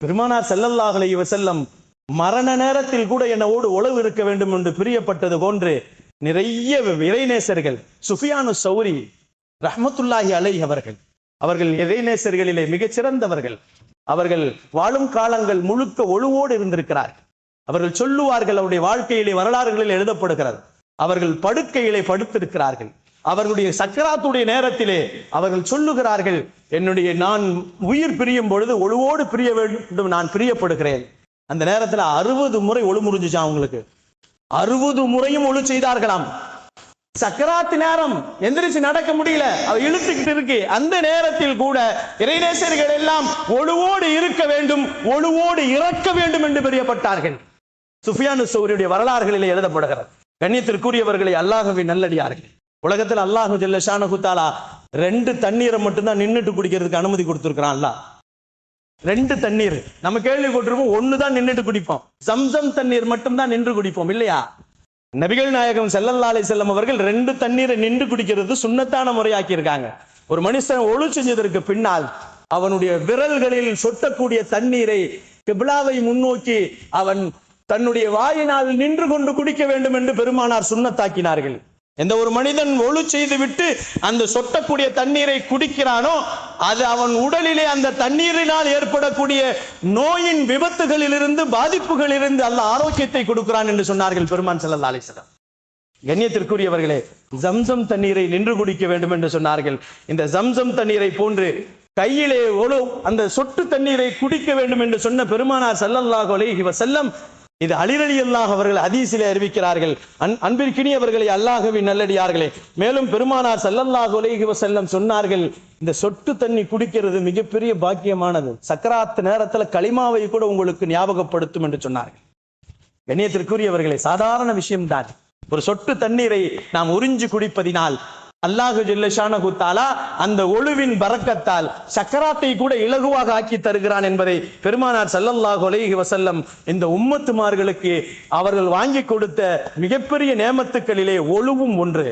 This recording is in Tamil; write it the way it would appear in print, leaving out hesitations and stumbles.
பெருமானார் ஸல்லல்லாஹு அலைஹி வஸல்லம் மரண நேரத்தில் கூட என்னோடு உளவு இருக்க வேண்டும் என்று பிரியப்பட்டது போன்று நிறைய இறைநேசர்கள், சுஃபியானு சௌரி ரஹ்மத்துல்லாஹி அலைஹி அவர்கள் இறைநேசர்களிலே மிகச் சிறந்தவர்கள். அவர்கள் வாழும் காலங்கள் முழுக்க ஒழுவோடு இருந்திருக்கிறார்கள். அவர்கள் சொல்லுவார்கள், அவருடைய வாழ்க்கையிலே வரலாறுகளில் எழுதப்படுகிறது, அவர்கள் படுக்கையிலே படுத்திருக்கிறார்கள். அவர்களுடைய சக்கராத்துடைய நேரத்திலே அவர்கள் சொல்லுகிறார்கள், நான் உயிர் பிரியும் பொழுது ஒழுவோடு பிரிய வேண்டும், நான் பிரியப்படுகிறேன். அந்த நேரத்தில் 60 முறை ஒழு முறிஞ்சுச்சா அவங்களுக்கு. 60 முறையும் ஒழு செய்தார்களாம். சக்கராத்து நேரம், எந்திரிச்சு நடக்க முடியல, அவ இழுத்துக்கிட்டு இருக்கு. அந்த நேரத்தில் கூட இறைநேசர்கள் எல்லாம் ஒழுவோடு இருக்க வேண்டும், ஒழுவோடு இறக்க வேண்டும் என்று பிரியப்பட்டார்கள். சுஃபியானு சௌரியுடைய வரலாறுகளிலே எழுதப்படுகிறது. கண்ணியத்திற்குரியவர்களை, அல்லாஹ்வின் நல்லடியார்கள், உலகத்தில் அல்லாஹ் ஜல்ல ஷானஹு தஆலா 2 தண்ணீரை மட்டும்தான் நின்னுட்டு குடிக்கிறதுக்கு அனுமதி கொடுத்திருக்கிறான். அல்லாஹ் 2 தண்ணீர் நம்ம கேள்விப்பட்டிருப்போம், 1 தான் நின்னுட்டு குடிப்போம். ஜம்சம் தண்ணீர் மட்டும்தான் நின்று குடிப்போம் இல்லையா? நபிகள் நாயகம் ஸல்லல்லாஹு அலைஹி வஸல்லம் அவர்கள் 2 தண்ணீரை நின்று குடிக்கிறது சுன்னத்தான முறையாக்கி இருக்காங்க. ஒரு மனுஷன் ஒழு செஞ்சதற்கு பின்னால் அவனுடைய விரல்களில் சொட்டக்கூடிய தண்ணீரை கிப்லாவை முன்னோக்கி அவன் தன்னுடைய வாயினால் நின்று கொண்டு குடிக்க வேண்டும் என்று பெருமானார் சுன்னத்தாக்கினார்கள். எந்த ஒரு மனிதன் ஒழு செய்து விட்டு அந்த சொட்டக்கூடிய தண்ணீரை குடிக்கிறானோ, அது அவன் உடலிலே அந்த தண்ணீரினால் ஏற்படக்கூடிய நோயின் விபத்துகளிலிருந்து, பாதிப்புகளிலிருந்து அல்லாஹ் ஆரோக்கியத்தை கொடுக்கிறான் என்று சொன்னார்கள் பெருமான் ஸல்லல்லாஹு அலைஹி வஸல்லம். கண்ணியத்திற்குரியவர்களே, ஜம்சம் தண்ணீரை நின்று குடிக்க வேண்டும் என்று சொன்னார்கள். இந்த ஜம்சம் தண்ணீரை போன்று கையிலே ஒழு அந்த சொட்டு தண்ணீரை குடிக்க வேண்டும் என்று சொன்ன பெருமானார் ஸல்லல்லாஹு அலைஹி வஸல்லம், இது அலி ரலியல்லாஹு அவர்கள் ஹதீஸிலே அறிவிக்கிறார்கள். அன்பிற்கினியவர்களே, அல்லாஹ்வின் நல்லடியார்களே, மேலும் பெருமானார் ஸல்லல்லாஹு அலைஹி வஸல்லம் சொன்னார்கள், இந்த சொட்டு தண்ணி குடிக்கிறது மிகப்பெரிய பாக்கியமானது, சக்கராத் நேரத்தில் களிமாவை கூட உங்களுக்கு ஞாபகப்படுத்தும் என்று சொன்னார்கள். கண்ணியத்திற்குரியவர்களே, சாதாரண விஷயம்தான். ஒரு சொட்டு தண்ணீரை நாம் உறிஞ்சு குடிப்பதினால் அல்லாஹு ஜல்ல ஷானஹு தஆலா அந்த ஒழுவின் பரக்கத்தால் சக்கராத்தை கூட இலகுவாக ஆக்கி தருகிறான் என்பதை பெருமானார் ஸல்லல்லாஹு அலைஹி வஸல்லம் இந்த உம்மத்துமார்களுக்கு அவர்கள் வாங்கி கொடுத்த மிகப்பெரிய நேமத்துக்களிலே ஒழுவும் ஒன்று.